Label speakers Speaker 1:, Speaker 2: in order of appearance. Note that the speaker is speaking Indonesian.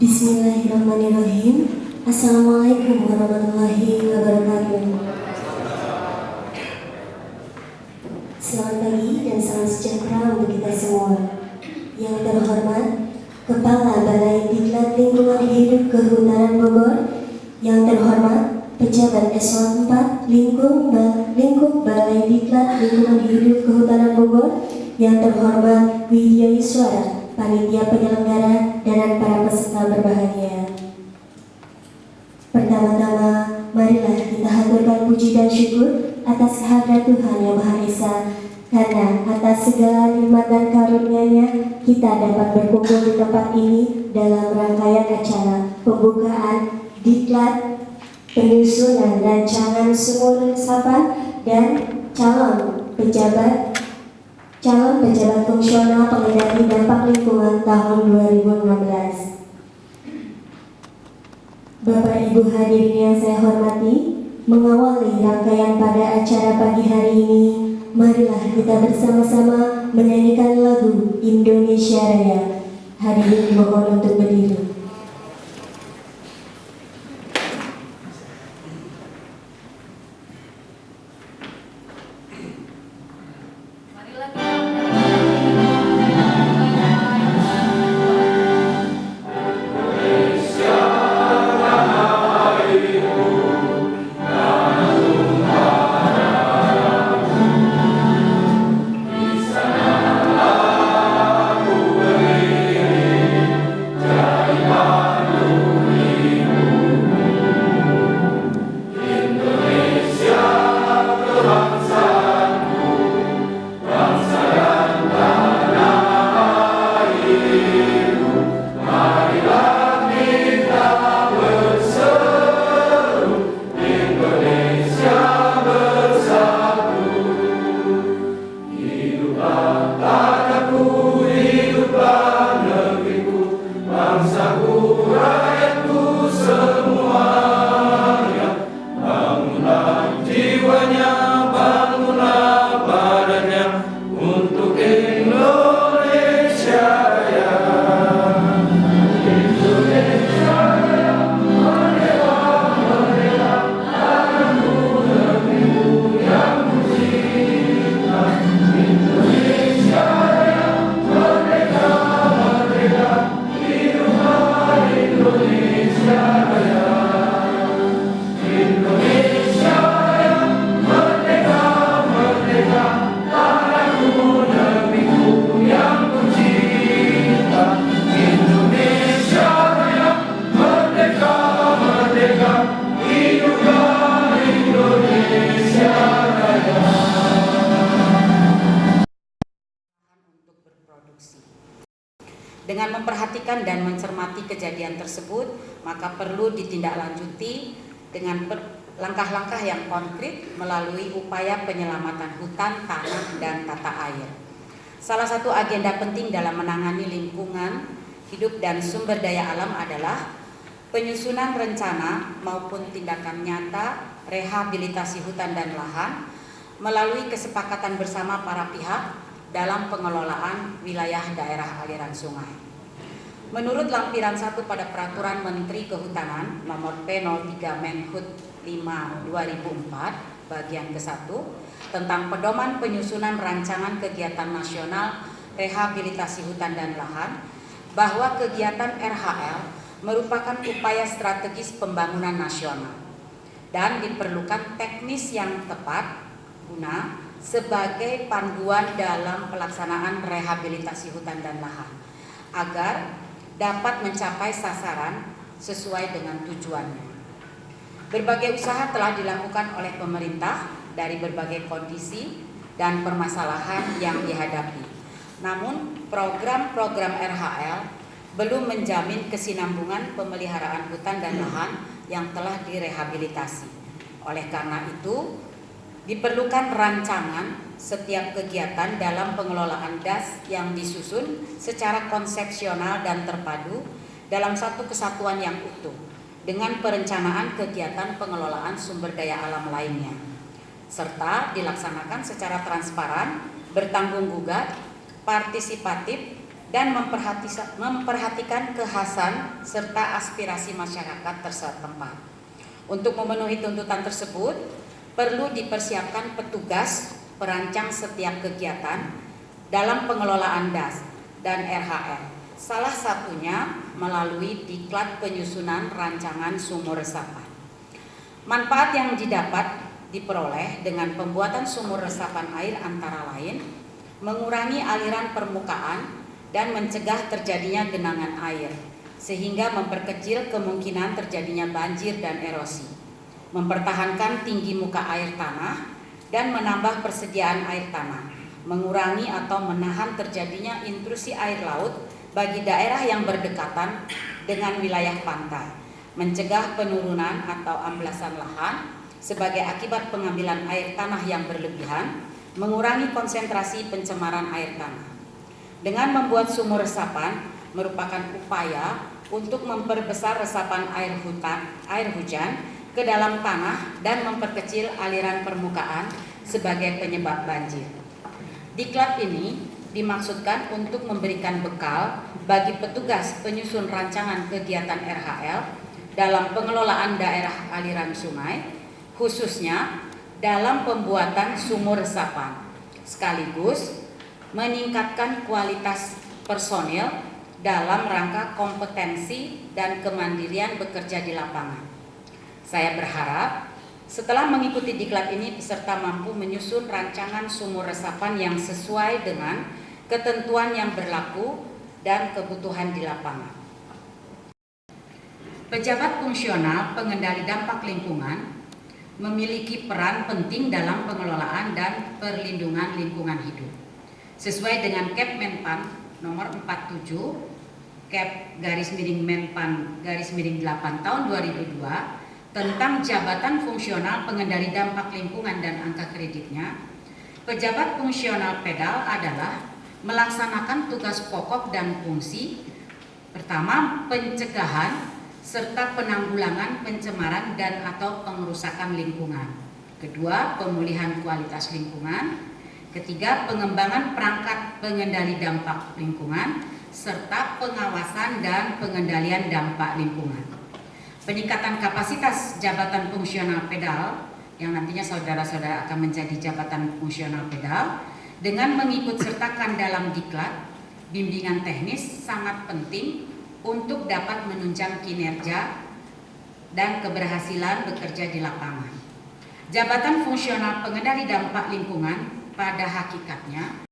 Speaker 1: Bismillahirrahmanirrahim. Assalamualaikum warahmatullahi wabarakatuh. Selamat pagi dan salam sejahtera untuk kita semua. Yang terhormat Kepala Balai Diklat Lingkungan Hidup Kehutanan Bogor, yang terhormat Pejabat Eselon 4 Lingkup Balai Diklat Lingkungan Hidup Kehutanan Bogor, yang terhormat Widya Yuswara, Panitia Penyelenggara, dan para peserta berbahagia. Pertama-tama, marilah kita haturkan puji dan syukur atas kehadirat Tuhan Yang Maha Esa, karena atas segala nikmat dan karunia-Nya kita dapat berkumpul di tempat ini dalam rangkaian acara pembukaan Diklat Penyusunan Rancangan Sumur Resapan dan calon pejabat fungsional pengendali dampak lingkungan tahun 2016. Bapak Ibu hadirin yang saya hormati, mengawali rangkaian pada acara pagi hari ini, marilah kita bersama-sama menyanyikan lagu Indonesia Raya. Hadirin mohon untuk berdiri.
Speaker 2: Dengan memperhatikan dan mencermati kejadian tersebut, maka perlu ditindaklanjuti dengan langkah-langkah yang konkret melalui upaya penyelamatan hutan, tanah, dan tata air. Salah satu agenda penting dalam menangani lingkungan hidup dan sumber daya alam adalah penyusunan rencana maupun tindakan nyata rehabilitasi hutan dan lahan melalui kesepakatan bersama para pihak dalam pengelolaan wilayah daerah aliran sungai. Menurut lampiran 1 pada Peraturan Menteri Kehutanan Nomor P03 Menhut 5/2004 bagian ke-1 tentang pedoman penyusunan rancangan kegiatan nasional rehabilitasi hutan dan lahan, bahwa kegiatan RHL merupakan upaya strategis pembangunan nasional dan diperlukan teknis yang tepat guna sebagai panduan dalam pelaksanaan rehabilitasi hutan dan lahan agar dapat mencapai sasaran sesuai dengan tujuannya. Berbagai usaha telah dilakukan oleh pemerintah dari berbagai kondisi dan permasalahan yang dihadapi. Namun, program-program RHL belum menjamin kesinambungan pemeliharaan hutan dan lahan yang telah direhabilitasi. Oleh karena itu, diperlukan rancangan setiap kegiatan dalam pengelolaan DAS yang disusun secara konsepsional dan terpadu dalam satu kesatuan yang utuh dengan perencanaan kegiatan pengelolaan sumber daya alam lainnya, serta dilaksanakan secara transparan, bertanggung jawab, partisipatif, dan memperhatikan kekhasan serta aspirasi masyarakat setempat. Untuk memenuhi tuntutan tersebut, perlu dipersiapkan petugas perancang setiap kegiatan dalam pengelolaan DAS dan RHL. Salah satunya melalui diklat penyusunan rancangan sumur resapan. Manfaat yang diperoleh dengan pembuatan sumur resapan air antara lain mengurangi aliran permukaan dan mencegah terjadinya genangan air, sehingga memperkecil kemungkinan terjadinya banjir dan erosi, mempertahankan tinggi muka air tanah dan menambah persediaan air tanah, mengurangi atau menahan terjadinya intrusi air laut bagi daerah yang berdekatan dengan wilayah pantai, mencegah penurunan atau amblasan lahan sebagai akibat pengambilan air tanah yang berlebihan, mengurangi konsentrasi pencemaran air tanah. Dengan membuat sumur resapan merupakan upaya untuk memperbesar resapan air hujan ke dalam tanah dan memperkecil aliran permukaan sebagai penyebab banjir. Diklat ini dimaksudkan untuk memberikan bekal bagi petugas penyusun rancangan kegiatan RHL dalam pengelolaan daerah aliran sungai, khususnya dalam pembuatan sumur resapan, sekaligus meningkatkan kualitas personil dalam rangka kompetensi dan kemandirian bekerja di lapangan. Saya berharap setelah mengikuti diklat ini, peserta mampu menyusun rancangan sumur resapan yang sesuai dengan ketentuan yang berlaku dan kebutuhan di lapangan. Pejabat fungsional pengendali dampak lingkungan memiliki peran penting dalam pengelolaan dan perlindungan lingkungan hidup. Sesuai dengan Kep Menpan nomor 47 Kep-Menpan-8 tahun 2002 tentang jabatan fungsional pengendali dampak lingkungan dan angka kreditnya, pejabat fungsional PEDAL adalah melaksanakan tugas pokok dan fungsi pertama, pencegahan serta penanggulangan pencemaran dan atau pengerusakan lingkungan. Kedua, pemulihan kualitas lingkungan. Ketiga, pengembangan perangkat pengendali dampak lingkungan serta pengawasan dan pengendalian dampak lingkungan. Peningkatan kapasitas jabatan fungsional PEDAL yang nantinya saudara-saudara akan menjadi jabatan fungsional PEDAL dengan mengikut sertakan dalam diklat, bimbingan teknis sangat penting untuk dapat menunjang kinerja dan keberhasilan bekerja di lapangan. Jabatan fungsional pengendali dampak lingkungan pada hakikatnya